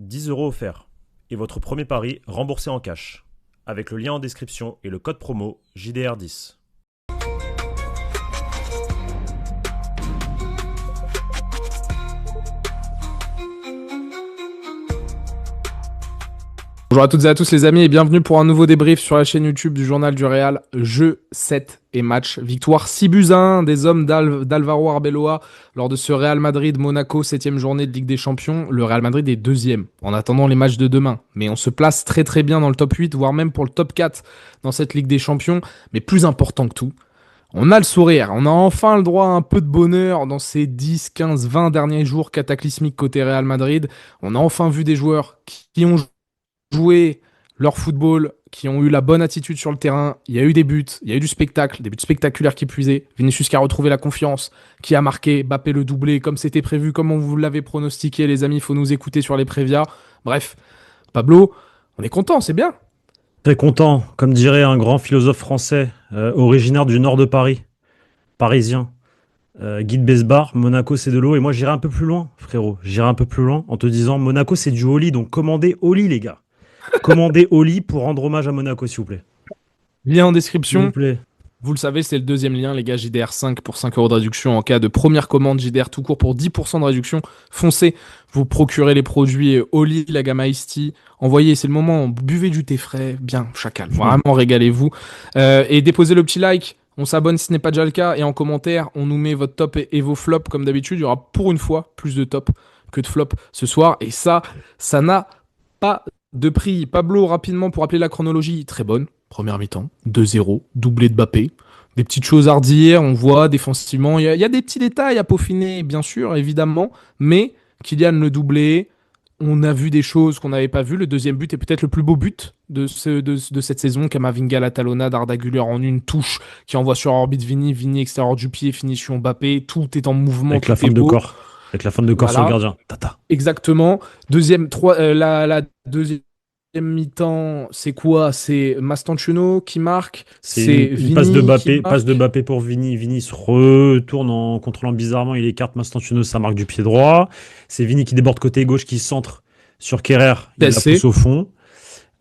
10 € offerts. Et votre premier pari remboursé en cash. Avec le lien en description et le code promo JDR10. Bonjour à toutes et à tous les amis et bienvenue pour un nouveau débrief sur la chaîne YouTube du Journal du Real. Jeu 7 et match. Victoire 6-1 des hommes d'Alvaro Arbeloa lors de ce Real Madrid-Monaco 7e journée de Ligue des Champions. Le Real Madrid est deuxième en attendant les matchs de demain. Mais on se place très très bien dans le top 8, voire même pour le top 4 dans cette Ligue des Champions. Mais plus important que tout, on a le sourire. On a enfin le droit à un peu de bonheur dans ces 10, 15, 20 derniers jours cataclysmiques côté Real Madrid. On a enfin vu des joueurs qui ont joué leur football, qui ont eu la bonne attitude sur le terrain. Il y a eu des buts, il y a eu du spectacle, des buts spectaculaires qui puisaient. Vinicius qui a retrouvé la confiance, qui a marqué, Mbappé le doublé, comme c'était prévu, comme on vous l'avait pronostiqué, les amis, il faut nous écouter sur les prévias. Bref, Pablo, on est content, c'est bien. Très content, comme dirait un grand philosophe français, originaire du nord de Paris, parisien, Guy de Besbar, Monaco c'est de l'eau. Et moi j'irai un peu plus loin, frérot. J'irai un peu plus loin en te disant Monaco c'est du Oli, donc commandez Oli les gars. Commandez Oli pour rendre hommage à Monaco s'il vous plaît. Lien en S'il vous description. plaît. Vous le savez, c'est le deuxième lien, les gars, JDR 5 pour 5 € de réduction en cas de première commande, JDR tout court pour 10% de réduction. Foncez, vous procurez les produits Oli, la gamme Ice Tea. Envoyez, c'est le moment, buvez du thé frais, bien, chacal, vraiment régalez-vous. Et déposez le petit like, on s'abonne si ce n'est pas déjà le cas, et en commentaire, on nous met votre top et vos flops comme d'habitude. Il y aura pour une fois plus de top que de flop ce soir, et ça n'a pas de prix. Pablo, rapidement, pour rappeler la chronologie, très bonne. Première mi-temps, 2-0, doublé de Mbappé. Des petites choses à redire, on voit défensivement. Il y a des petits détails à peaufiner, bien sûr, évidemment. Mais Kylian le doublé, on a vu des choses qu'on n'avait pas vues. Le deuxième but est peut-être le plus beau but de cette saison. Kamavinga, la talonnade, Arda Güler en une touche qui envoie sur orbite Vini extérieur du pied, finition Mbappé. Tout est en mouvement, Avec tout la est forme de beau. corps. Avec la forme de corps sur le Voilà. gardien. Tata. Exactement. La deuxième mi-temps, c'est quoi? C'est Mastantuono qui marque. C'est C'est une passe de Vini qui Mbappé, passe de marque. Mbappé pour Vini. Vini se retourne en contrôlant bizarrement. Il écarte Mastantuono, ça marque du pied droit. C'est Vini qui déborde côté gauche, qui centre sur Kerrer. Il la TSC. pousse au fond.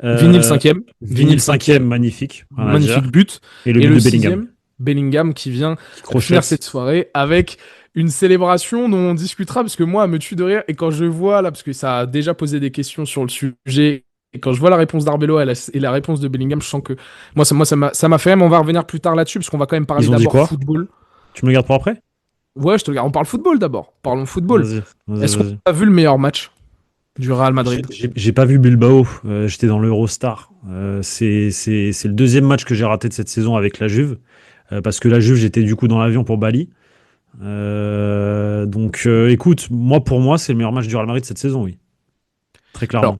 Vini le cinquième. Vini le cinquième, magnifique. Rien à Magnifique dire. but. Et le Et but le de Bellingham. sixième, Bellingham qui vient Qui finir crochette. cette soirée avec une célébration dont on discutera parce que moi, elle me tue de rire. Et quand je vois là, parce que ça a déjà posé des questions sur le sujet, et quand je vois la réponse d'Arbeloa et la réponse de Bellingham, je sens que ça m'a fait même. On va revenir plus tard là-dessus parce qu'on va quand même parler Ils ont dit d'abord quoi? football. Tu me le gardes pour après? Ouais, je te le regarde. On parle football d'abord. Parlons football. Vas-y, Est-ce qu'on vas-y. a vu le meilleur match du Real Madrid? J'ai pas vu Bilbao, j'étais dans l'Eurostar. C'est le deuxième match que j'ai raté de cette saison avec la Juve, parce que la Juve, j'étais du coup dans l'avion pour Bali. Donc écoute, pour moi, c'est le meilleur match du Real Madrid cette saison, oui. Très Alors,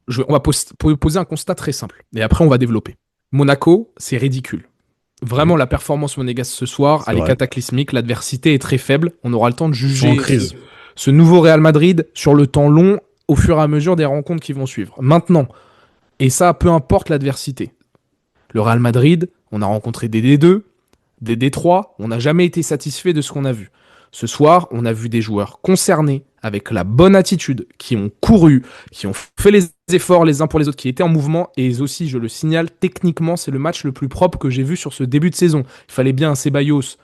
clairement. on va poser un constat très simple. Et après, on va développer. Monaco, c'est ridicule. Vraiment, la performance monégasque ce soir, C'est elle est vrai. cataclysmique. L'adversité est très faible. On aura le temps de Ils sont en juger crise. ce nouveau Real Madrid sur le temps long au fur et à mesure des rencontres qui vont suivre. Maintenant, et ça, peu importe l'adversité. Le Real Madrid, on a rencontré des D2, des D3, on n'a jamais été satisfait de ce qu'on a vu. Ce soir, on a vu des joueurs concernés, avec la bonne attitude, qui ont couru, qui ont fait les efforts les uns pour les autres, qui étaient en mouvement, et aussi, je le signale, techniquement, c'est le match le plus propre que j'ai vu sur ce début de saison. Il fallait bien un Ceballos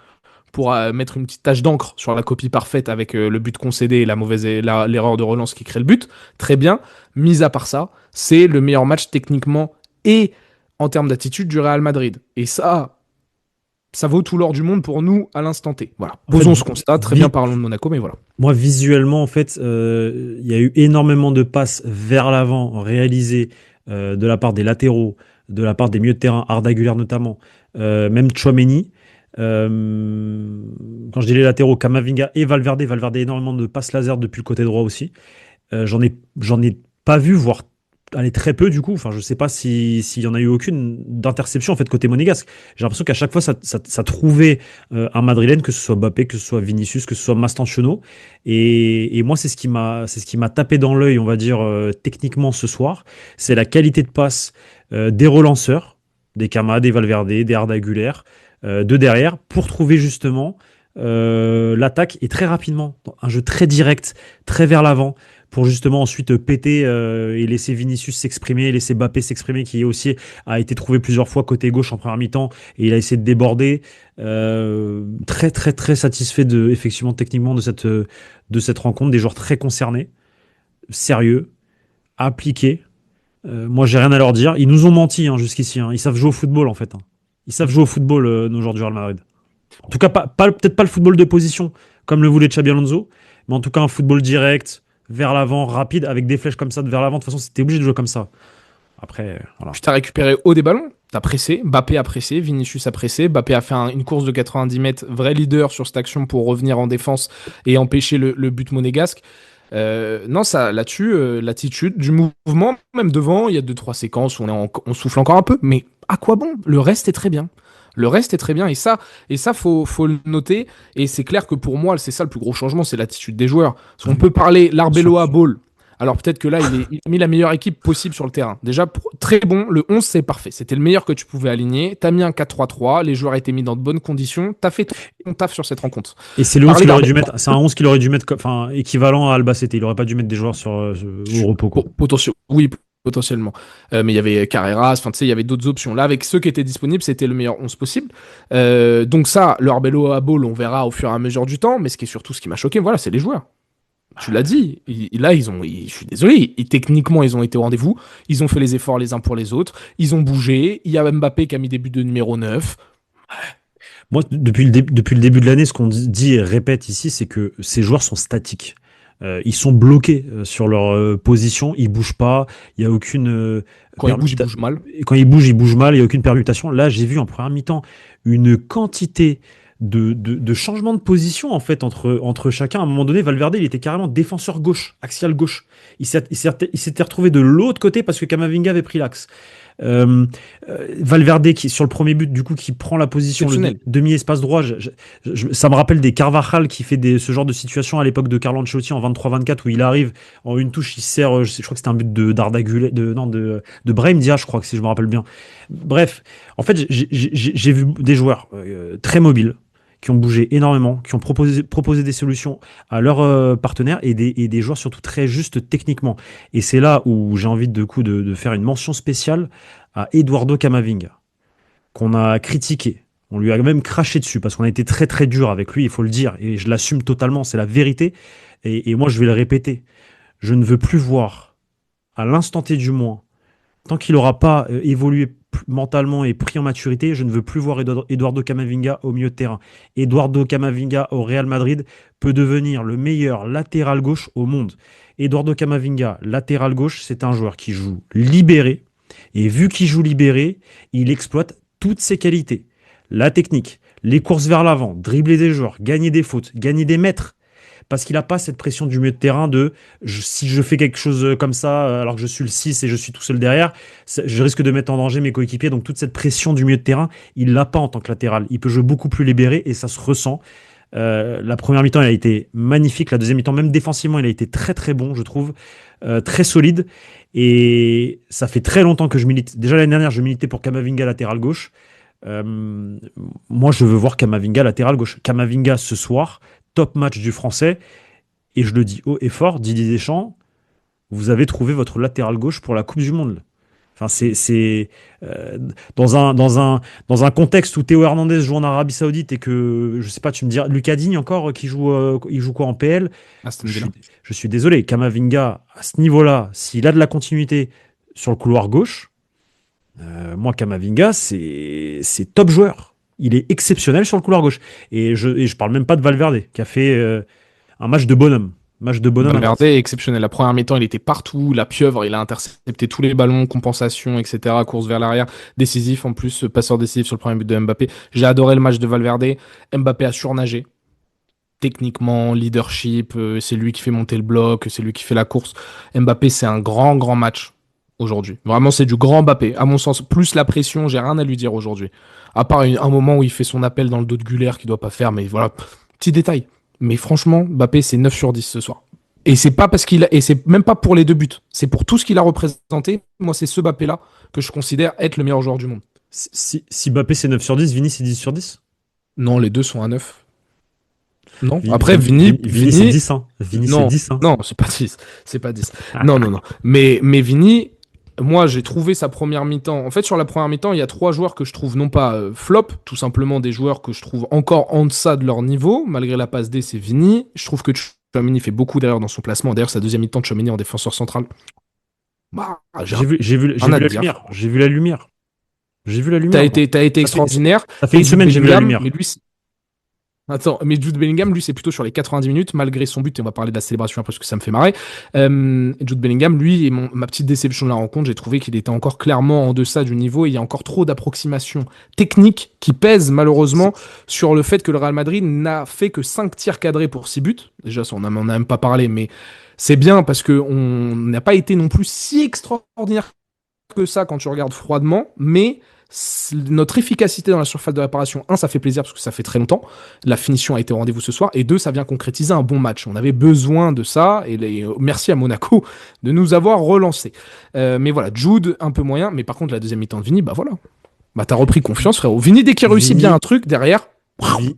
pour mettre une petite tache d'encre sur la copie parfaite avec le but concédé et l'erreur de relance qui crée le but. Très bien. Mis à part ça, c'est le meilleur match techniquement et en termes d'attitude du Real Madrid. Et ça vaut tout l'or du monde pour nous à l'instant T. Voilà. En fait, Posons ce constat. Très bien, parlons de Monaco, mais voilà. Moi, visuellement, en fait, il y a eu énormément de passes vers l'avant réalisées de la part des latéraux, de la part des milieux de terrain, Arda Güler notamment, même Tchouaméni. Quand je dis les latéraux, Camavinga et Valverde, énormément de passes laser depuis le côté droit aussi. J'en ai pas vu, voire allez, très peu du coup. Enfin, je sais pas s'il y en a eu aucune d'interception en fait côté monégasque. J'ai l'impression qu'à chaque fois ça trouvait un Madrilène, que ce soit Mbappé, que ce soit Vinicius, que ce soit Mastantuono. Et moi, c'est ce qui m'a tapé dans l'œil, on va dire techniquement ce soir. C'est la qualité de passe des relanceurs, des Cama, des Valverde, des Arda Güler, de derrière, pour trouver justement l'attaque et très rapidement, un jeu très direct, très vers l'avant, pour justement ensuite péter et laisser Vinicius s'exprimer, laisser Mbappé s'exprimer, qui aussi a été trouvé plusieurs fois côté gauche en première mi-temps et il a essayé de déborder. Très très très satisfait effectivement techniquement de cette rencontre, des joueurs très concernés, sérieux, appliqués. Moi j'ai rien à leur dire. Ils nous ont menti hein, jusqu'ici. Hein. Ils savent jouer au football en fait. Hein. Ils savent jouer au football nos joueurs du Real Madrid. En tout cas peut-être pas le football de position comme le voulait Xabi Alonso, mais en tout cas un football direct, vers l'avant, rapide, avec des flèches comme ça de vers l'avant. De toute façon c'était obligé de jouer comme ça. Après voilà. Puis t'as récupéré haut des ballons, t'as pressé, Mbappé a pressé, Vinicius a pressé, Mbappé a fait une course de 90 mètres, vrai leader sur cette action pour revenir en défense et empêcher le but monégasque. Non, ça, là-dessus, l'attitude du mouvement, même devant, il y a 2-3 séquences où on souffle encore un peu, mais à quoi bon? Le reste est très bien. Le reste est très bien, et ça faut le noter. Et c'est clair que pour moi, c'est ça le plus gros changement, c'est l'attitude des joueurs. Parce qu'on peut parler l'Arbeloa Ball. Alors peut-être que là, il a mis la meilleure équipe possible sur le terrain. Déjà, très bon, le 11, c'est parfait. C'était le meilleur que tu pouvais aligner. T'as mis un 4-3-3, les joueurs étaient mis dans de bonnes conditions. T'as fait ton taf sur cette rencontre. Et c'est le 11 qu'il aurait dû mettre. C'est un 11 qu'il aurait dû mettre, enfin équivalent à Albacete. Il aurait pas dû mettre des joueurs au repos. Quoi. Oui, potentiellement. Mais il y avait Carreras, enfin tu sais, il y avait d'autres options. Là, avec ceux qui étaient disponibles, c'était le meilleur 11 possible. Donc ça, le Arbeloa à Ball, on verra au fur et à mesure du temps. Mais ce qui m'a choqué, voilà, c'est les joueurs. Tu l'as dit. Là, je suis désolé. Techniquement, ils ont été au rendez-vous. Ils ont fait les efforts les uns pour les autres. Ils ont bougé. Il y a Mbappé qui a mis des buts de numéro 9. Moi, depuis le début de l'année, ce qu'on dit et répète ici, c'est que ces joueurs sont statiques. Ils sont bloqués sur leur position, ils bougent pas, il y a aucune Quand ils bougent mal. Quand ils bougent mal, il y a aucune permutation. Là, j'ai vu en première mi-temps une quantité de changements de position en fait entre chacun. À un moment donné, Valverde, il était carrément défenseur gauche, axial gauche. Il s'était retrouvé de l'autre côté parce que Camavinga avait pris l'axe. Euh, Valverde qui sur le premier but du coup qui prend la position le demi-espace droit, ça me rappelle des Carvajal qui fait ce genre de situation à l'époque de Carlo Ancelotti en 23-24 où il arrive en une touche, il sert, je crois que c'était un but d'Arda Güler, de Brahim Diaz, je crois que si je me rappelle bien. Bref, en fait j'ai vu des joueurs très mobiles qui ont bougé énormément, qui ont proposé des solutions à leurs partenaires et des joueurs surtout très justes techniquement. Et c'est là où j'ai envie de faire une mention spéciale à Eduardo Camavinga, qu'on a critiqué. On lui a même craché dessus parce qu'on a été très très dur avec lui, il faut le dire. Et je l'assume totalement, c'est la vérité. Et moi, je vais le répéter. Je ne veux plus voir, à l'instant T du moins, tant qu'il n'aura pas évolué mentalement et pris en maturité, je ne veux plus voir Eduardo Camavinga au milieu de terrain. Eduardo Camavinga au Real Madrid peut devenir le meilleur latéral gauche au monde. Eduardo Camavinga, latéral gauche, c'est un joueur qui joue libéré. Et vu qu'il joue libéré, il exploite toutes ses qualités. La technique, les courses vers l'avant, dribbler des joueurs, gagner des fautes, gagner des mètres. Parce qu'il n'a pas cette pression du milieu de terrain si je fais quelque chose comme ça alors que je suis le 6 et je suis tout seul derrière, je risque de mettre en danger mes coéquipiers. Donc toute cette pression du milieu de terrain, il l'a pas en tant que latéral. Il peut jouer beaucoup plus libéré et ça se ressent. La première mi-temps, elle a été magnifique. La deuxième mi-temps, même défensivement, il a été très très bon, je trouve. Très solide. Et ça fait très longtemps que je milite. Déjà l'année dernière, je militais pour Camavinga latéral gauche. Moi, je veux voir Camavinga latéral gauche. Camavinga ce soir, top match du Français. Et je le dis haut et fort, Didier Deschamps, vous avez trouvé votre latéral gauche pour la Coupe du Monde. Enfin, c'est dans un contexte où Théo Hernandez joue en Arabie Saoudite et que, je sais pas, tu me dis, Lucas Digne encore, il joue quoi en PL? Je suis désolé, Camavinga, à ce niveau-là, s'il a de la continuité sur le couloir gauche, moi, Camavinga, c'est top joueur. Il est exceptionnel sur le couloir gauche. Et je parle même pas de Valverde, qui a fait un match de bonhomme. Valverde est exceptionnel. La première mi-temps, il était partout. La pieuvre, il a intercepté tous les ballons, compensation, etc. Course vers l'arrière. Décisif en plus, passeur décisif sur le premier but de Mbappé. J'ai adoré le match de Valverde. Mbappé a surnagé. Techniquement, leadership, c'est lui qui fait monter le bloc, c'est lui qui fait la course. Mbappé, c'est un grand, grand match aujourd'hui. Vraiment, c'est du grand Mbappé. À mon sens, plus la pression, j'ai rien à lui dire aujourd'hui. À part un moment où il fait son appel dans le dos de Güler qu'il doit pas faire, mais voilà, petit détail. Mais franchement, Mbappé, c'est 9 sur 10 ce soir. Et c'est pas parce et c'est même pas pour les 2 buts. C'est pour tout ce qu'il a représenté. Moi, c'est ce Mbappé-là que je considère être le meilleur joueur du monde. Si Mbappé c'est 9 sur 10, Vini c'est 10 sur 10? Non, les deux sont à 9. Non. Après, Vini, c'est 10, hein. Vini, c'est non, 10, hein. non, c'est pas 10. C'est pas 10. Non, non, non. Mais Vini, moi, j'ai trouvé sa première mi-temps. En fait, sur la première mi-temps, il y a 3 joueurs que je trouve non pas flop, tout simplement des joueurs que je trouve encore en deçà de leur niveau, malgré la passe D, c'est Vini. Je trouve que Tchouaméni fait beaucoup d'erreurs dans son placement. D'ailleurs, sa deuxième mi-temps de Tchouaméni en défenseur central. Bah, J'ai vu rien à la dire. lumière. J'ai vu la lumière. J'ai vu la T'as lumière. été extraordinaire. Ça fait une Jude semaine que j'ai vu la Bellingham, lumière. mais lui, attends, mais Jude Bellingham, lui, c'est plutôt sur les 90 minutes, malgré son but, et on va parler de la célébration après, parce que ça me fait marrer. Jude Bellingham, lui, et ma petite déception de la rencontre, j'ai trouvé qu'il était encore clairement en deçà du niveau, et il y a encore trop d'approximations techniques qui pèsent, malheureusement, sur le fait que le Real Madrid n'a fait que 5 tirs cadrés pour 6 buts. Déjà, ça, on n'en a même pas parlé, mais c'est bien, parce qu'on n'a pas été non plus si extraordinaire que ça quand tu regardes froidement, mais notre efficacité dans la surface de réparation, ça fait plaisir parce que ça fait très longtemps. La finition a été au rendez-vous ce soir. Et 2, ça vient concrétiser un bon match. On avait besoin de ça. Et merci à Monaco de nous avoir relancé. Mais voilà, Jude, un peu moyen. Mais par contre, la deuxième mi-temps de Vini, bah voilà. Bah t'as repris confiance, frérot. Vini, dès qu'il réussit bien un truc, derrière...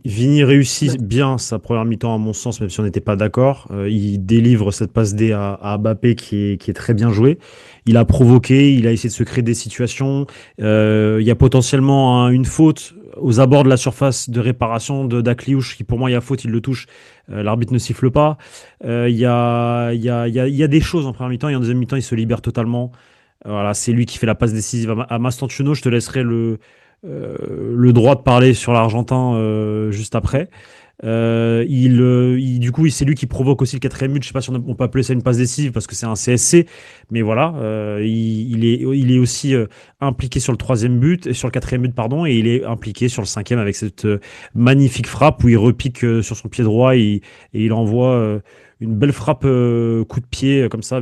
Vini réussit bien sa première mi-temps à mon sens, même si on n'était pas d'accord. Il délivre cette passe D à Mbappé qui est très bien jouée. Il a provoqué, il a essayé de se créer des situations. Il y a potentiellement une faute aux abords de la surface de réparation de d'Akliouche, qui pour moi il y a faute, il le touche. L'arbitre ne siffle pas. Il y a des choses en première mi-temps et en deuxième mi-temps il se libère totalement. Voilà, c'est lui qui fait la passe décisive à Mastantuono. Je te laisserai le droit de parler sur l'Argentin juste après. Du coup, c'est lui qui provoque aussi le quatrième but. Je sais pas si on peut appeler ça une passe décisive parce que c'est un CSC, mais voilà, il est aussi impliqué sur le troisième but et sur le quatrième but, pardon, et il est impliqué sur le cinquième avec cette magnifique frappe où il repique sur son pied droit et il envoie une belle frappe coup de pied comme ça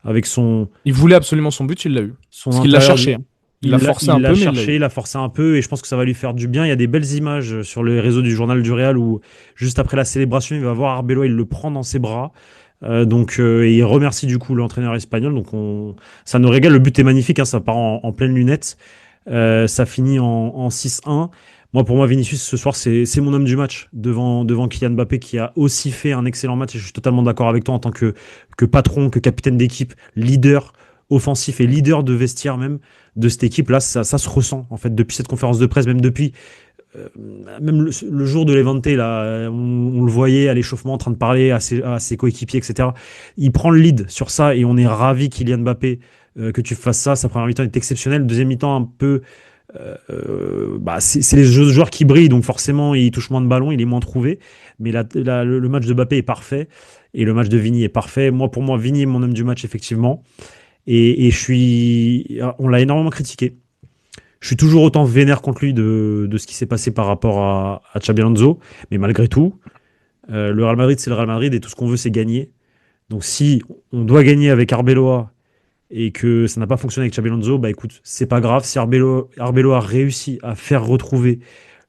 avec son Il voulait absolument son but, il l'a eu. son Parce qu'il l'a intérieur. cherché. Hein. Il l'a forcé un peu, mais Il l'a forcé un peu et je pense que ça va lui faire du bien. Il y a des belles images sur le réseau du Journal du Real où juste après la célébration, il va voir Arbeloa, il le prend dans ses bras. Et il remercie du coup l'entraîneur espagnol. Donc ça nous régale. Le but est magnifique, hein, ça part en pleine lunette. Ça finit en 6-1. Pour moi, Vinicius, ce soir, c'est mon homme du match devant Kylian Mbappé qui a aussi fait un excellent match. Et je suis totalement d'accord avec toi en tant que patron, que capitaine d'équipe, leader offensif et leader de vestiaire même de cette équipe. Là, ça se ressent en fait depuis cette conférence de presse, même depuis même le jour de l'Evante, là, on le voyait à l'échauffement en train de parler à ses coéquipiers, etc. Il prend le lead sur ça et on est ravi, Kylian Mbappé, que tu fasses ça. Sa première mi-temps est exceptionnelle. Deuxième mi-temps, un peu. C'est les joueurs qui brillent, donc forcément, il touche moins de ballons, il est moins trouvé. Mais le match de Mbappé est parfait et le match de Vini est parfait. Pour moi, Vini est mon homme du match, effectivement. Et on l'a énormément critiqué. Je suis toujours autant vénère contre lui de ce qui s'est passé par rapport à Xabi Alonso, mais malgré tout, le Real Madrid, c'est le Real Madrid et tout ce qu'on veut, c'est gagner. Donc si on doit gagner avec Arbeloa et que ça n'a pas fonctionné avec Xabi Alonso, bah écoute, c'est pas grave. Si Arbeloa réussit à faire retrouver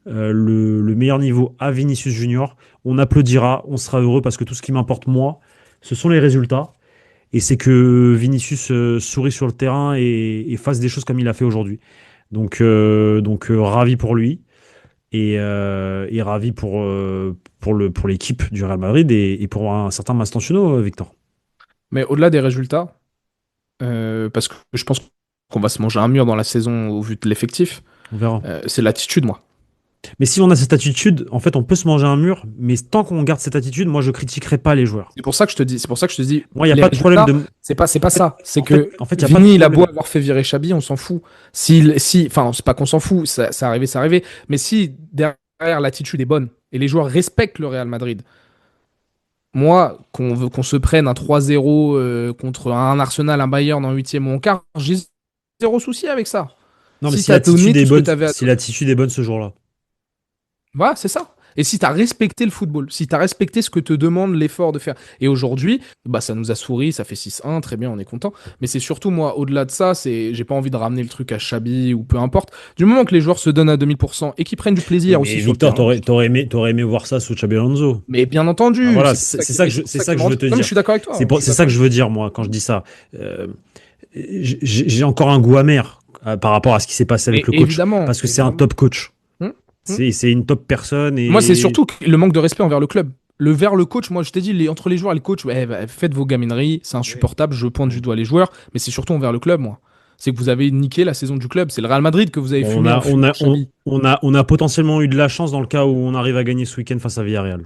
le meilleur niveau à Vinicius Junior, on applaudira, on sera heureux parce que tout ce qui m'importe, moi, ce sont les résultats. Et c'est que Vinicius sourit sur le terrain et fasse des choses comme il a fait aujourd'hui. Donc ravi pour lui et ravi pour l'équipe du Real Madrid et pour un certain Mastantuono, Victor. Mais au-delà des résultats, parce que je pense qu'on va se manger un mur dans la saison au vu de l'effectif, On verra. c'est l'attitude, moi. Mais si on a cette attitude, en fait, on peut se manger un mur. Mais tant qu'on garde cette attitude, moi, je critiquerai pas les joueurs. C'est pour ça que je te dis. Moi, il n'y a pas de problème de. C'est pas ça. C'est En fait, Vini, il a beau avoir fait virer Xabi, on s'en fout. Enfin, c'est pas qu'on s'en fout, ça c'est arrivé. Mais si derrière l'attitude est bonne et les joueurs respectent le Real Madrid, moi, qu'on se prenne un 3-0 contre un Arsenal, un Bayern en huitième ou en quart, j'ai zéro souci avec ça. Non, mais si l'attitude est bonne ce jour-là. Voilà, c'est ça. Et si tu as respecté le football, si tu as respecté ce que te demande l'effort de faire. Et aujourd'hui, ça nous a souri, ça fait 6-1, très bien, on est content. Mais c'est surtout, moi, au-delà de ça, j'ai pas envie de ramener le truc à Xabi ou peu importe. Du moment que les joueurs se donnent à 2000% et qu'ils prennent du plaisir aussi. Victor, t'aurais aimé voir ça sous Xabi Alonso. Mais bien entendu. Voilà, c'est ça que je veux te dire. Non, mais je suis d'accord avec toi. C'est ça que je veux dire, moi, quand je dis ça. J'ai encore un goût amer par rapport à ce qui s'est passé avec le coach. Parce que c'est un top coach. Hmm. C'est une top personne Moi, c'est et surtout le manque de respect envers le club. Vers le coach, moi je t'ai dit, entre les joueurs et le coach, ouais, bah, faites vos gamineries, c'est ouais, insupportable, je pointe du ouais. doigt les joueurs, mais c'est surtout envers le club, moi. C'est que vous avez niqué la saison du club, c'est le Real Madrid que vous avez Bon, fumé en fumant Xavi. on a potentiellement eu de la chance dans le cas où on arrive à gagner ce week-end face à Villarreal.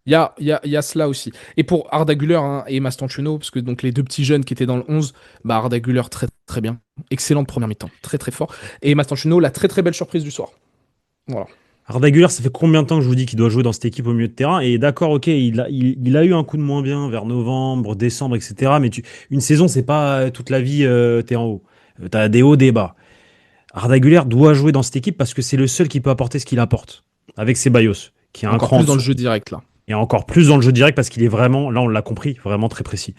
Il y a cela aussi. Et pour Arda Güler hein, et Mastantuono, parce que donc les deux petits jeunes qui étaient dans le 11, bah Arda Güler très très bien. Excellente première mi-temps, très très fort. Et Mastantuono, la très très belle surprise du soir. Voilà. Arda Güler, ça fait combien de temps que je vous dis qu'il doit jouer dans cette équipe au milieu de terrain? Et d'accord, ok, il a eu un coup de moins bien vers novembre, décembre, etc. Mais une saison, c'est pas toute la vie, t'es en haut. T'as des hauts, des bas. Arda Güler doit jouer dans cette équipe parce que c'est le seul qui peut apporter ce qu'il apporte. Avec Ceballos, qui a un Encore cran en plus dans le dessous. jeu direct là. Et encore plus dans le jeu direct parce qu'il est vraiment, là on l'a compris, vraiment très précis.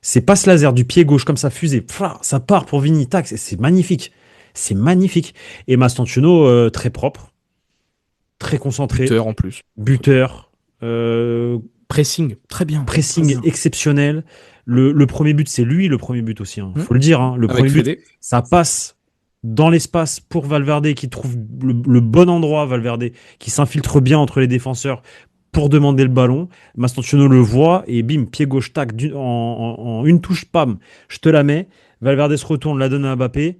C'est passe laser du pied gauche comme ça, fusée, ça part pour Vini, tac, c'est magnifique. C'est magnifique. Et Mastantuono, très propre, très concentré, Buteur en plus. buteur, euh, Pressing, très bien. Très pressing bien. exceptionnel. Le premier but, c'est lui, le premier but aussi, hein. Hmm. Faut le dire. Hein. Le Avec premier but, Fede. ça passe dans l'espace pour Valverde qui trouve le bon endroit, Valverde, qui s'infiltre bien entre les défenseurs pour demander le ballon. Mastantuono le voit et bim, pied gauche, tac, en une touche, pam, je te la mets. Valverde se retourne, la donne à Mbappé.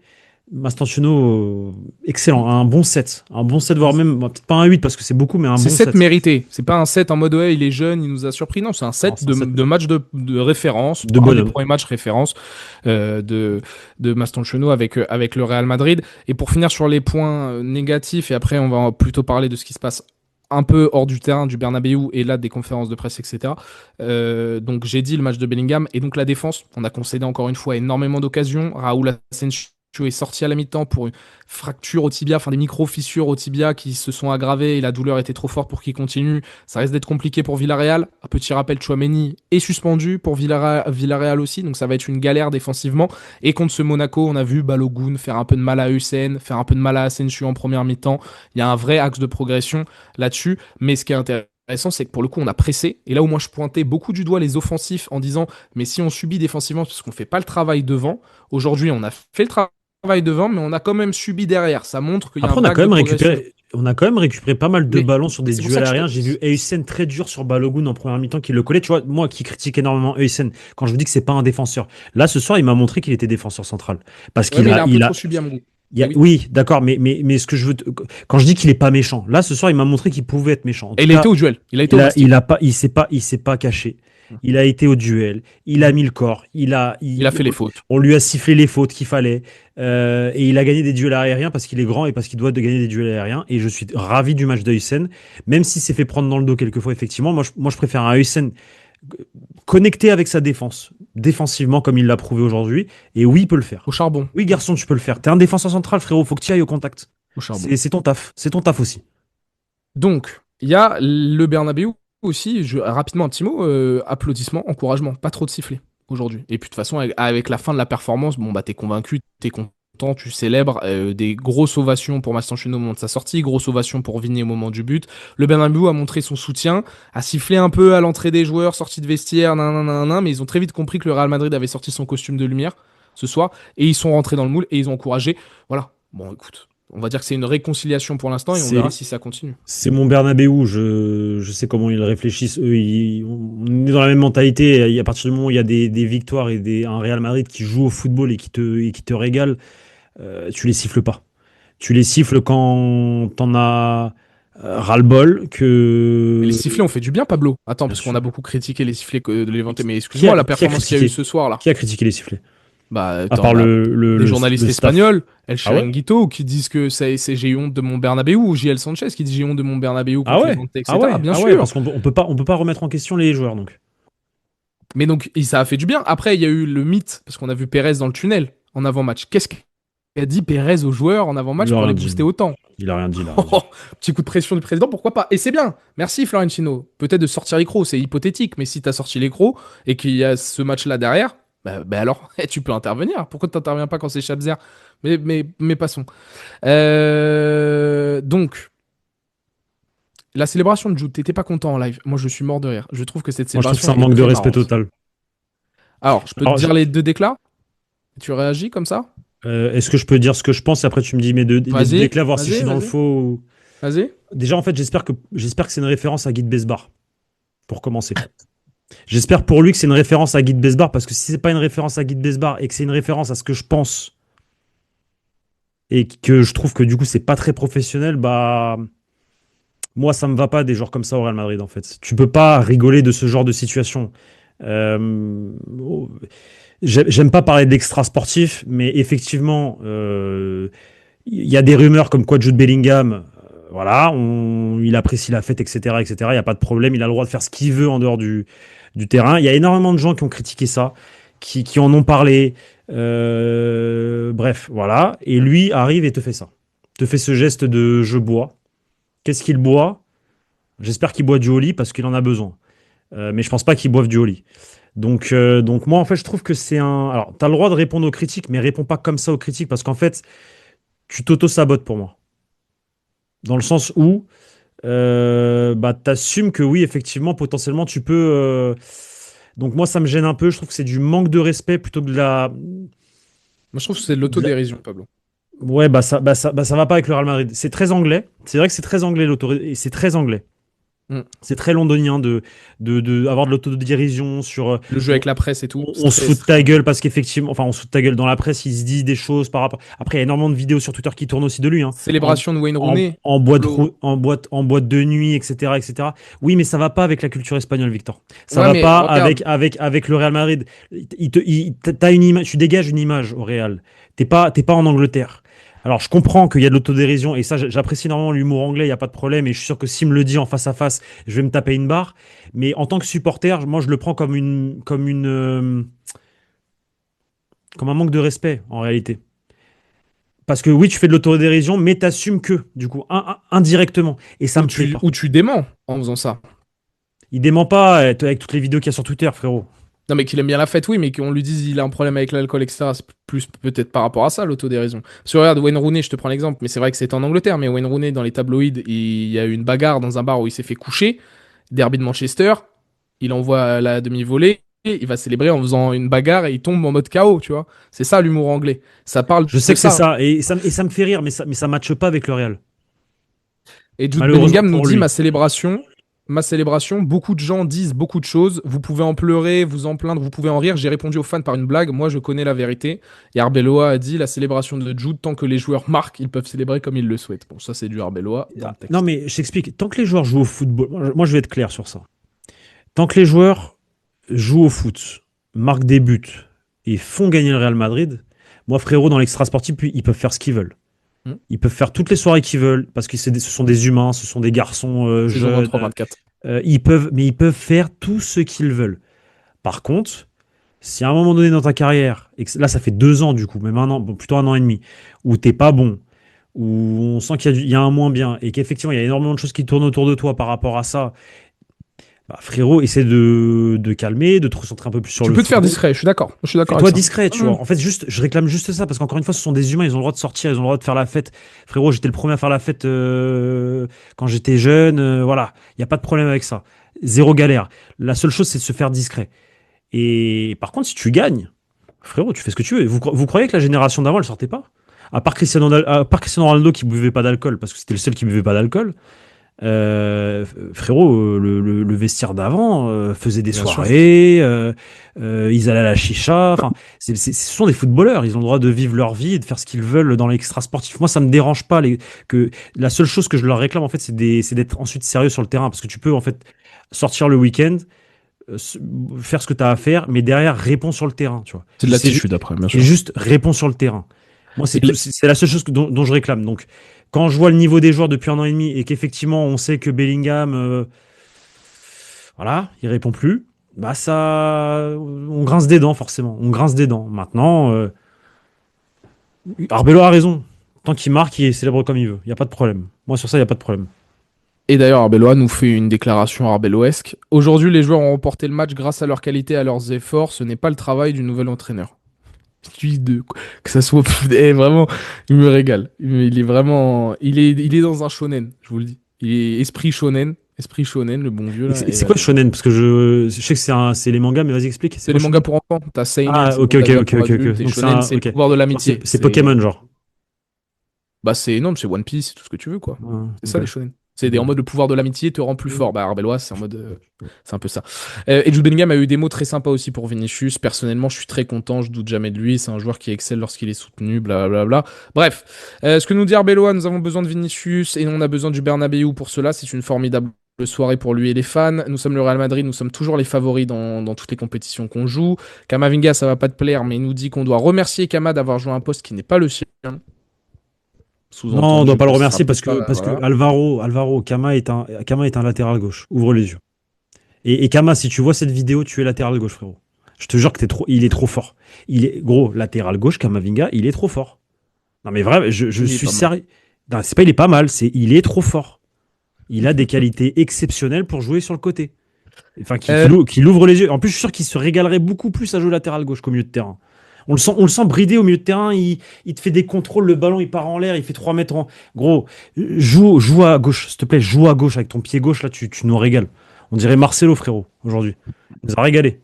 Mastantuono, excellent, un bon 7, voire même, bon, peut-être pas un 8 parce que c'est beaucoup, mais un C'est bon 7 7. mérité. C'est pas un 7 en mode ouais, il est jeune, il nous a surpris. Non, c'est un Non, 7 c'est un 7 de match de référence. de Un des bonhomme. premiers matchs référence de Mastantuono avec le Real Madrid. Et pour finir sur les points négatifs, et après on va plutôt parler de ce qui se passe un peu hors du terrain du Bernabéu et là des conférences de presse, etc. Donc j'ai dit le match de Bellingham et donc la défense. On a concédé encore une fois énormément d'occasions. Raúl Asensio est sorti à la mi-temps pour une fracture au tibia, enfin des micro-fissures au tibia qui se sont aggravées et la douleur était trop forte pour qu'il continue. Ça risque d'être compliqué pour Villarreal. Un petit rappel, Tchouaméni est suspendu pour Villarreal aussi, donc ça va être une galère défensivement. Et contre ce Monaco, on a vu Balogun faire un peu de mal à Hussein, faire un peu de mal à Asensio en première mi-temps. Il y a un vrai axe de progression là-dessus, mais ce qui est intéressant, c'est que pour le coup, on a pressé. Et là où moi, je pointais beaucoup du doigt les offensifs en disant, mais si on subit défensivement parce qu'on fait pas le travail devant, aujourd'hui, on a fait le travail devant, mais on a quand même subi derrière. Ça montre qu'il y a un Après, bac de progression. on a quand même récupéré pas mal de Mais, ballons sur mais des c'est pour ça duels que aériens. J'ai vu Heysen très dur sur Balogun en première mi-temps qui le collait. Tu vois, moi qui critique énormément Heysen, quand je vous dis que c'est pas un défenseur. Là, ce soir, il m'a montré qu'il était défenseur central. Parce Ouais, qu'il mais il a un peu il trop a, subi à mon goût. il y Mais a- oui. oui, d'accord, mais ce que je veux, quand je dis qu'il est pas méchant, là, ce soir, il m'a montré qu'il pouvait être méchant. En Et tout il a cas, été au duel. Il a été au mastic. il s'est pas caché. Il a été au duel, il a mis le corps, Il a fait les fautes. on lui a sifflé les fautes qu'il fallait, et il a gagné des duels aériens parce qu'il est grand et parce qu'il doit de gagner des duels aériens. Et je suis ravi du match de Hussein, même s'il s'est fait prendre dans le dos quelquefois, effectivement. Moi, je préfère un Hussein connecté avec sa défense, défensivement comme il l'a prouvé aujourd'hui. Et oui, il peut le faire. Au charbon. Oui, garçon, tu peux le faire. T'es un défenseur central, frérot, faut que tu ailles au contact. Au charbon. C'est ton taf aussi. Donc, il y a le Bernabéu aussi. Rapidement, un petit mot. Applaudissements, encouragement. Pas trop de sifflets aujourd'hui. Et puis, de toute façon, avec la fin de la performance, bon, bah, t'es convaincu, t'es content, tu célèbres. Des grosses ovations pour Mastantuono au moment de sa sortie, grosses ovations pour Vini au moment du but. Le Bernabéu a montré son soutien, a sifflé un peu à l'entrée des joueurs, sortie de vestiaire, mais ils ont très vite compris que le Real Madrid avait sorti son costume de lumière ce soir, et ils sont rentrés dans le moule, et ils ont encouragé. Voilà. Bon, écoute. On va dire que c'est une réconciliation pour l'instant et on verra C'est si ça continue. C'est mon Bernabéu, je sais comment ils réfléchissent. Eux, on est dans la même mentalité. Et à partir du moment où il y a des victoires et un Real Madrid qui joue au football et qui te régale, tu les siffles pas. Tu les siffles quand t'en as ras-le-bol, Mais les que... sifflets ont fait du bien, Pablo. Attends, Bien parce qu'on sûr. a beaucoup critiqué les sifflets de l'Éventé, mais excuse-moi, la performance qu'il y a eu ce soir là. qui a critiqué les sifflets? Bah, À attends, part bah, le, des le, journalistes le staff. espagnols, El Ah ouais? Chiringuito, qui disent que j'ai eu honte de mon Bernabéu, ou JL Sanchez qui dit j'ai honte de mon Bernabéu Ah contre ouais? l'Éventé, Ah etc. ouais? Bien Ah ouais? sûr. Parce on peut pas remettre en question les joueurs, donc. Mais donc, ça a fait du bien. Après, il y a eu le mythe, parce qu'on a vu Pérez dans le tunnel en avant-match. Qu'est-ce qu'a dit Pérez aux joueurs en avant-match Il a pour rien les dit. booster autant? Il a rien dit, il a rien dit. Petit coup de pression du président, pourquoi pas? Et c'est bien. Merci Florentino. Peut-être de sortir les crocs, c'est hypothétique, mais si t'as sorti les crocs et qu'il y a ce match-là derrière, bah alors, tu peux intervenir. Pourquoi t'interviens pas quand c'est Chabzer? Mais passons. Donc, la célébration de Jude, t'étais pas content en live. Moi, je suis mort de rire. Je trouve que cette Moi, je trouve que célébration, c'est un elle est manque de très respect marrante. total. Alors, je peux te Alors, dire les deux déclats? Tu réagis comme ça? est-ce que je peux dire ce que je pense et après tu me dis mes deux Vas-y, déclats, voir si je vas-y, suis dans le vas-y. faux Vas-y. Déjà, en fait, j'espère que c'est une référence à Guy de Besbar, pour commencer. J'espère pour lui que c'est une référence à Guy de Besbar, parce que si c'est pas une référence à Guy de Besbar et que c'est une référence à ce que je pense et que je trouve que du coup c'est pas très professionnel, bah moi ça me va pas des joueurs comme ça au Real Madrid en fait. Tu peux pas rigoler de ce genre de situation. Oh, j'aime pas parler d'extra sportif, mais effectivement, il y a des rumeurs comme quoi Jude Bellingham, voilà, il apprécie la fête, etc., etc. Il y a pas de problème, il a le droit de faire ce qu'il veut en dehors du terrain. Il y a énormément de gens qui ont critiqué ça, qui en ont parlé. Bref, voilà. Et lui arrive et te fait ça. Te fait ce geste de je bois. Qu'est-ce qu'il boit? J'espère qu'il boit du Oli parce qu'il en a besoin. Mais je pense pas qu'il boive du Oli. Donc moi, en fait, je trouve que c'est un. Alors, tu as le droit de répondre aux critiques, mais réponds pas comme ça aux critiques parce qu'en fait, tu t'auto-sabotes pour moi. Dans le sens où bah, tu assumes que oui, effectivement, potentiellement, tu peux. Donc moi, ça me gêne un peu. Je trouve que c'est du manque de respect plutôt que de la. Moi, je trouve que c'est de de la- l'autodérision, Pablo. Ouais, ça va pas avec le Real Madrid. C'est très anglais. C'est vrai que c'est très anglais, et c'est très anglais. Mm. C'est très londonien de avoir de l'autodérision sur. Le jeu avec la presse et tout, c'est On se très, fout de c'est très ta anglais. gueule parce qu'effectivement, enfin, on se fout de ta gueule dans la presse, il se dit des choses par rapport. Après, il y a énormément de vidéos sur Twitter qui tournent aussi de lui, hein, Célébration de Wayne Rooney. en en boîte de nuit, etc., etc. Oui, mais ça va pas avec la culture espagnole, Victor. Ça Ouais, va mais pas regarde, avec le Real Madrid. T'as une image, tu dégages une image au Real. T'es pas en Angleterre. Alors, je comprends qu'il y a de l'autodérision et ça, j'apprécie énormément l'humour anglais, il n'y a pas de problème. Et je suis sûr que s'il me le dit en face à face, je vais me taper une barre. Mais en tant que supporter, moi, je le prends comme un manque de respect, en réalité. Parce que oui, tu fais de l'autodérision, mais t'assumes que, du coup, indirectement. Et ça me plaît pas. ou tu démens en faisant ça. Il dément pas avec toutes les vidéos qu'il y a sur Twitter, frérot. Non, mais qu'il aime bien la fête, oui, mais qu'on lui dise il a un problème avec l'alcool, etc. C'est plus peut-être par rapport à ça, l'autodérision. Parce que regarde, Wayne Rooney, je te prends l'exemple, mais c'est vrai que c'était en Angleterre, mais Wayne Rooney, dans les tabloïds, il y a eu une bagarre dans un bar où il s'est fait coucher, derby de Manchester, il envoie la demi-volée, il va célébrer en faisant une bagarre et il tombe en mode KO, tu vois. C'est ça l'humour anglais. Ça parle Je de sais que c'est ça. ça, et ça me fait rire, mais ça matche pas avec le Real. Et Jude Malheureusement Bellingham nous pour dit lui. ma célébration, beaucoup de gens disent beaucoup de choses. Vous pouvez en pleurer, vous en plaindre, vous pouvez en rire. J'ai répondu aux fans par une blague. Moi, je connais la vérité. Et Arbeloa a dit la célébration de Jude, tant que les joueurs marquent, ils peuvent célébrer comme ils le souhaitent. Bon, ça, c'est du Arbeloa dans le Non, texte. mais je t'explique. Tant que les joueurs jouent au football, moi je vais être clair sur ça. Tant que les joueurs jouent au foot, marquent des buts et font gagner le Real Madrid, moi, frérot, dans l'extra sportif, ils peuvent faire ce qu'ils veulent. Hmm. Ils peuvent faire toutes les soirées qu'ils veulent parce que ce sont des humains, ce sont des garçons Saison jeunes. 23-24. Mais ils peuvent faire tout ce qu'ils veulent. Par contre, si à un moment donné dans ta carrière, et là ça fait 2 ans du coup, même un an, bon, plutôt un an et demi, où t'es pas bon, où on sent il y a un moins bien, et qu'effectivement il y a énormément de choses qui tournent autour de toi par rapport à ça, bah, frérot, essaie de calmer, de te recentrer un peu plus sur Tu le peux te faire football. discret, je suis d'accord. Je suis d'accord avec Fais-toi ça. discret, tu vois. En fait, juste, je réclame juste ça, parce qu'encore une fois, ce sont des humains, ils ont le droit de sortir, ils ont le droit de faire la fête. Frérot, j'étais le premier à faire la fête quand j'étais jeune, voilà, il n'y a pas de problème avec ça. Zéro galère. La seule chose, c'est de se faire discret. Et par contre, si tu gagnes, frérot, tu fais ce que tu veux. Vous croyez que la génération d'avant, elle sortait pas? À part Cristiano Ronaldo qui buvait pas d'alcool, parce que c'était le seul qui buvait pas d'alcool, frérot, le vestiaire d'avant faisait des Bien sûr. soirées, ils allaient à la chicha. Enfin, ce sont des footballeurs, ils ont le droit de vivre leur vie et de faire ce qu'ils veulent dans l'extra sportif. Moi, ça me dérange pas. Que la seule chose que je leur réclame, en fait, c'est d'être ensuite sérieux sur le terrain, parce que tu peux en fait sortir le week-end, faire ce que tu as à faire, mais derrière, réponds sur le terrain, tu vois. C'est de l'attitude après, bien C'est sûr. juste réponds sur le terrain. Moi, Et le- c'est la seule chose dont je réclame. Donc, quand je vois le niveau des joueurs depuis un an et demi et qu'effectivement, on sait que Bellingham, voilà, il répond plus, bah ça, on grince des dents forcément. On grince des dents. Maintenant, Arbeloa a raison. Tant qu'il marque, il célèbre comme il veut. Il y a pas de problème. Moi, sur ça, il y a pas de problème. Et d'ailleurs, Arbeloa nous fait une déclaration arbeloesque. Aujourd'hui, les joueurs ont remporté le match grâce à leur qualité et à leurs efforts. Ce n'est pas le travail du nouvel entraîneur. Lui, que ça soit vraiment, il me régale. Il est vraiment, il est dans un shonen, je vous le dis. Il est esprit shonen, le bon vieux Et là. c'est quoi shonen? Parce que je sais que c'est les mangas, mais vas-y, explique. C'est C'est quoi les mangas shonen? pour enfants. T'as seinen, Ah, c'est ok, les ok, mangas ok, pour ok, ok. adultes. Et Donc shonen, c'est le ok. pouvoir de Genre, l'amitié. c'est Pokémon, genre. Bah, c'est énorme, c'est One Piece, c'est tout ce que tu veux, quoi. Ouais, C'est ça, ok. les shonen. C'est en mode le pouvoir de l'amitié te rend plus fort. Bah, Arbeloa, c'est en mode. C'est un peu ça. Et Jude Bellingham a eu des mots très sympas aussi pour Vinicius. Personnellement, je suis très content, je doute jamais de lui. C'est un joueur qui excelle lorsqu'il est soutenu, blablabla. Bref, ce que nous dit Arbeloa, nous avons besoin de Vinicius et on a besoin du Bernabéu pour cela. C'est une formidable soirée pour lui et les fans. Nous sommes le Real Madrid, nous sommes toujours les favoris dans toutes les compétitions qu'on joue. Kamavinga, ça va pas te plaire, mais il nous dit qu'on doit remercier Kama d'avoir joué un poste qui n'est pas le sien. Non, on Sous-entendu doit pas le que ce sera remercier peut-être pas. parce que Voilà. Kama est un latéral gauche. Ouvre les yeux. Et Kama, si tu vois cette vidéo, tu es latéral gauche, frérot. Je te jure que il est trop fort. Il est gros latéral gauche, Kamavinga, il est trop fort. Non mais vrai, je Il est suis pas mal. sérieux. Non, c'est pas il est pas mal, c'est il est trop fort. Il a des qualités exceptionnelles pour jouer sur le côté. Enfin, Euh, qu'il ouvre les yeux. En plus, je suis sûr qu'il se régalerait beaucoup plus à jouer latéral gauche qu'au milieu de terrain. On le sent bridé au milieu de terrain. Il te fait des contrôles, le ballon il part en l'air, il fait 3 mètres en. Gros, joue à gauche, s'il te plaît, joue à gauche avec ton pied gauche, là, tu nous régales. On dirait Marcelo, frérot, aujourd'hui. Il nous a régalé.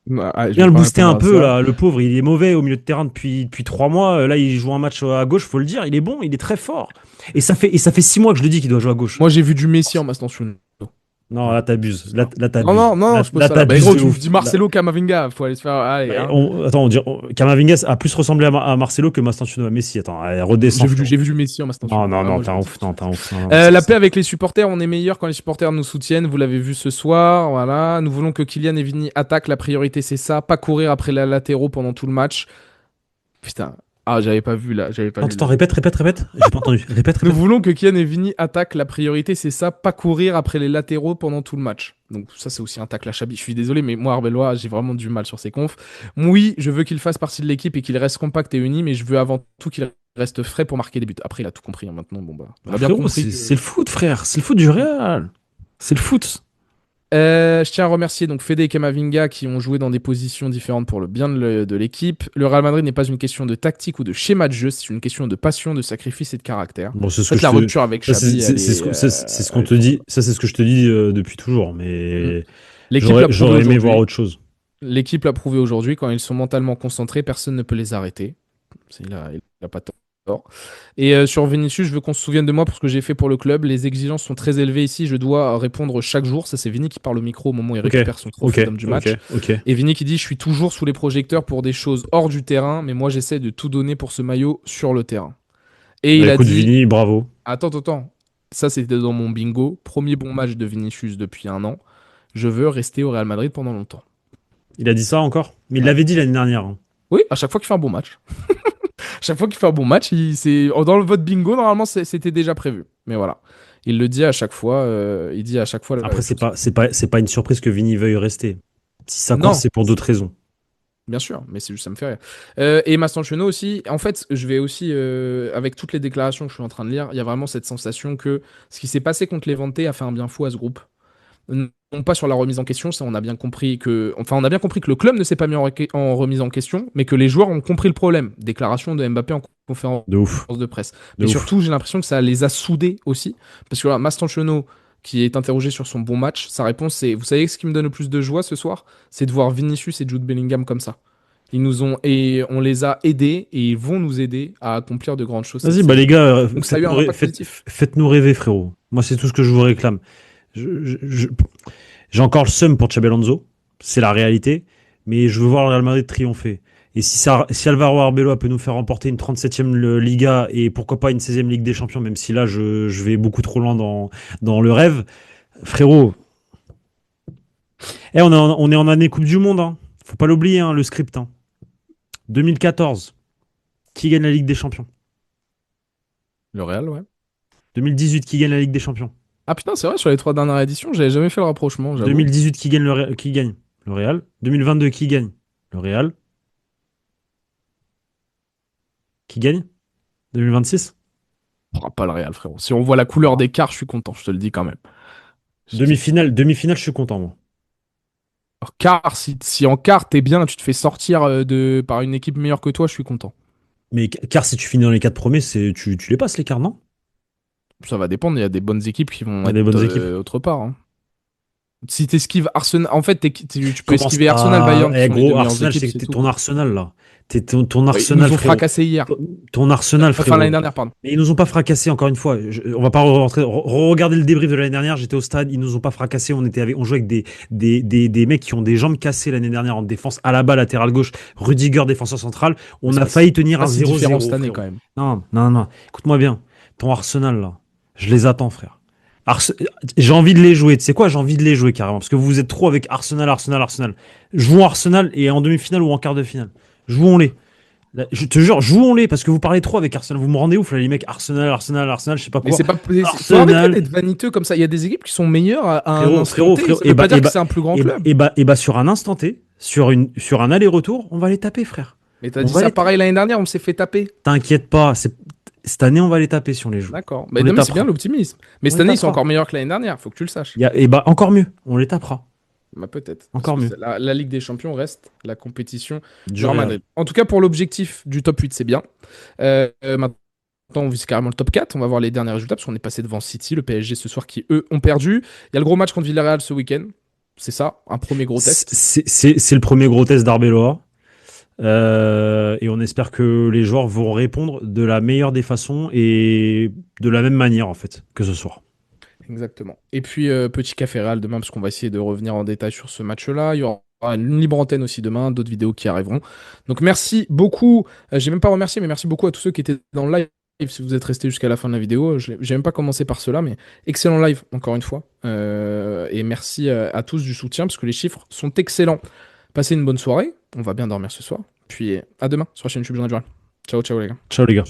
je Viens vais le pas booster répondre un à peu, ça. là. Le pauvre, il est mauvais au milieu de terrain depuis 3 mois. Là, il joue un match à gauche, faut le dire. Il est bon, il est très fort. Et ça fait 6 mois que je le dis qu'il doit jouer à gauche. Moi, j'ai vu du Messi en Mastantuono. Non, Voilà. là, t'abuses. Là, là, Non, t'abuses. non, non, Là, je pose là, ça là. Bah, t'abuses gros, de tu me ouf. dis Marcelo Camavinga, faut aller se faire. Allez, Mais hein. attends, Camavinga a plus ressemblé à Marcelo que Mastantuono à Messi. Attends, allez, redescends, frérot. J'ai vu du Messi en Non, Mastantuono. non, non, Vraiment, j'ai t'es vu un du ouf. Non, Messi. t'es un ouf. Non, non, La paix avec les supporters, on est meilleur quand les supporters nous soutiennent. Vous l'avez vu ce soir. Voilà. Nous voulons que Kylian et Vini attaquent. La priorité, c'est ça. Pas courir après la latéraux pendant tout le match. Putain. Ah, j'avais pas vu là. J'avais pas Attends, lu attends, là. répète. J'ai pas entendu. Nous Répète. voulons que Kylian et Vini attaquent. La priorité, c'est ça. Pas courir après les latéraux pendant tout le match. Donc, ça, c'est aussi un tacle à Chabi. Je suis désolé, mais moi, Arbeloa, j'ai vraiment du mal sur ses confs. Oui, je veux qu'il fasse partie de l'équipe et qu'il reste compact et uni, mais je veux avant tout qu'il reste frais pour marquer des buts. Après, il a tout compris, hein, maintenant. Bon, bah, on Bah, a bien frérot, compris c'est que. le foot, frère. C'est le foot du Real. C'est le foot. Je tiens à remercier donc Fede et Kamavinga qui ont joué dans des positions différentes pour le bien de l'équipe. Le Real Madrid n'est pas une question de tactique ou de schéma de jeu, c'est une question de passion, de sacrifice et de caractère. Bon, c'est En ce que fait, je la te. rupture avec Ça, Xabi, c'est ce qu'on elle est te forte, dit. quoi. Ça, c'est ce que je te dis depuis toujours. Mm. Mais L'équipe j'aurais, l'a prouvé j'aurais aimé voir aujourd'hui. autre chose. L'équipe l'a prouvé aujourd'hui. Quand ils sont mentalement concentrés, personne ne peut les arrêter. Il a pas tort. Et sur Vinicius, je veux qu'on se souvienne de moi pour ce que j'ai fait pour le club. Les exigences sont très élevées ici. Je dois répondre chaque jour. Ça, c'est Vini qui parle au micro au moment où il Ok, récupère son ok, trophée d'homme du ok, match. ok. Et Vini qui dit: Je suis toujours sous les projecteurs pour des choses hors du terrain, mais moi, j'essaie de tout donner pour ce maillot sur le terrain. Et Bah il a écoute, dit: Vini, bravo. Attends. Ça, c'était dans mon bingo. Premier bon match de Vinicius depuis un an. Je veux rester au Real Madrid pendant longtemps. Il a dit ça encore? Mais il Ouais. l'avait dit l'année dernière, hein. Oui, à chaque fois qu'il fait un bon match. Chaque fois qu'il fait un bon match, dans le vote bingo, normalement, c'était déjà prévu. Mais voilà. Il le dit à chaque fois, il dit à chaque fois la Après, même c'est chose. pas, c'est pas, c'est pas une surprise que Vini veuille rester. Si ça coince, Non, c'est pour d'autres raisons. bien sûr, mais c'est juste, ça me fait rire. Et Mastantuono aussi, en fait, je vais aussi, avec toutes les déclarations que je suis en train de lire, il y a vraiment cette sensation que ce qui s'est passé contre Levante a fait un bien fou à ce groupe. Non pas sur la remise en question, ça on a bien compris que, enfin on a bien compris que le club ne s'est pas mis en remise en question, mais que les joueurs ont compris le problème. Déclaration de Mbappé en conférence De ouf, de presse. de Mais ouf. surtout, j'ai l'impression que ça les a soudés aussi, parce que là, Mastantuono qui est interrogé sur son bon match, sa réponse c'est: vous savez ce qui me donne le plus de joie ce soir, c'est de voir Vinicius et Jude Bellingham comme ça. Ils nous ont et on les a aidés et ils vont nous aider à accomplir de grandes choses cette Vas-y, bah les saison. gars, Donc ça a eu un impact positif. faites-nous rêver, frérot. Moi, c'est tout ce que je vous réclame. J'ai encore le seum pour Xabi Alonso, c'est la réalité, mais je veux voir le Real Madrid triompher. Et si Alvaro Arbeloa peut nous faire remporter une 37e Liga et pourquoi pas une 16e Ligue des Champions, même si là je vais beaucoup trop loin dans le rêve, frérot, on est en année Coupe du Monde, hein. Faut pas l'oublier, hein, le script, hein. 2014, qui gagne la Ligue des Champions? Le Real, ouais. 2018, qui gagne la Ligue des Champions? Ah putain, c'est vrai, sur les 3 dernières éditions, j'avais jamais fait le rapprochement, j'avoue. 2018, qui gagne? Le Real. 2022, qui gagne? Le Real. Qui gagne? 2026? On fera pas le Real, frérot. Si on voit la couleur des cartes, je suis content, je te le dis quand même. Demi-finale, je suis content, moi. Alors, quart, si en quart, t'es bien, tu te fais sortir par une équipe meilleure que toi, je suis content. Mais car si tu finis dans les 4 premiers, tu les passes, les quarts, non? Ça va dépendre, il y a des bonnes équipes qui Il vont y a des être bonnes équipes. autre part, hein. Si t'esquives Arsenal, en fait, tu peux Comment esquiver Arsenal, ça? Bayern, qui Eh sont les deux gros, meilleures Arsenal, équipes, c'est c'est tout, ton quoi. Arsenal là. T'es ton Ouais, ils Arsenal, nous ont frérot. fracassé hier. Ton Arsenal, Enfin, l'année frérot. dernière, pardon. Mais ils nous ont pas fracassé, encore une fois. On va pas regarder le débrief de l'année dernière. J'étais au stade, ils nous ont pas fracassé. On jouait avec des mecs qui ont des jambes cassées l'année dernière en défense. Alaba, latéral gauche. Rudiger, défenseur central. Mais On a failli tenir pas un si différent 0-0, cette année, frérot. quand même. Non, non, non. Écoute-moi bien. Ton Arsenal, là, je les attends, frère. Arse- J'ai envie de les jouer. Tu sais quoi? J'ai envie de les jouer carrément. Parce que vous êtes trop avec Arsenal, Arsenal, Arsenal. Jouons Arsenal et en demi-finale ou en quart de finale. Jouons-les. Là, je te jure, jouons-les parce que vous parlez trop avec Arsenal. Vous me rendez ouf, là, les mecs. Arsenal, Arsenal, Arsenal, je sais pas Mais quoi. c'est pas. Faut arrêter Arsenal, d'être vaniteux comme ça. Il y a des équipes qui sont meilleures à un frérot, instant frérot, T. frérot. Ça veut pas dire que c'est un plus grand club. Sur un instant T, sur un aller-retour, on va les taper, frère. Mais t'as On dit va ça les pareil l'année dernière, on s'est fait taper. T'inquiète pas. Cette année, on va les taper si on les joue. D'accord. On Mais les non, mais c'est bien tapera. l'optimisme. Mais On cette les année, ils sont tapera. encore meilleurs que l'année dernière. Faut que tu le saches. Encore mieux. On les tapera. Bah, peut-être. Parce Encore que mieux. la Ligue des Champions reste la compétition du Du Real Real. Madrid. En tout cas, pour l'objectif du top 8, c'est bien. Maintenant, on vise carrément le top 4. On va voir les derniers résultats parce qu'on est passé devant City, le PSG ce soir qui, eux, ont perdu. Il y a le gros match contre Villarreal ce week-end. C'est ça, un premier gros test. C'est le premier gros test d'Arbeloa. Et on espère que les joueurs vont répondre de la meilleure des façons et de la même manière, en fait, que ce soir. Exactement. Et puis, petit café Real demain, parce qu'on va essayer de revenir en détail sur ce match-là. Il y aura une libre antenne aussi demain, d'autres vidéos qui arriveront. Donc, merci beaucoup. J'ai même pas remercié, mais merci beaucoup à tous ceux qui étaient dans le live. Si vous êtes restés jusqu'à la fin de la vidéo, j'ai même pas commencé par cela, mais excellent live, encore une fois. Et merci à tous du soutien, parce que les chiffres sont excellents. Passez une bonne soirée. On va bien dormir ce soir. Puis, à demain sur la chaîne YouTube Journal du Real. Ciao, ciao les gars. Ciao les gars.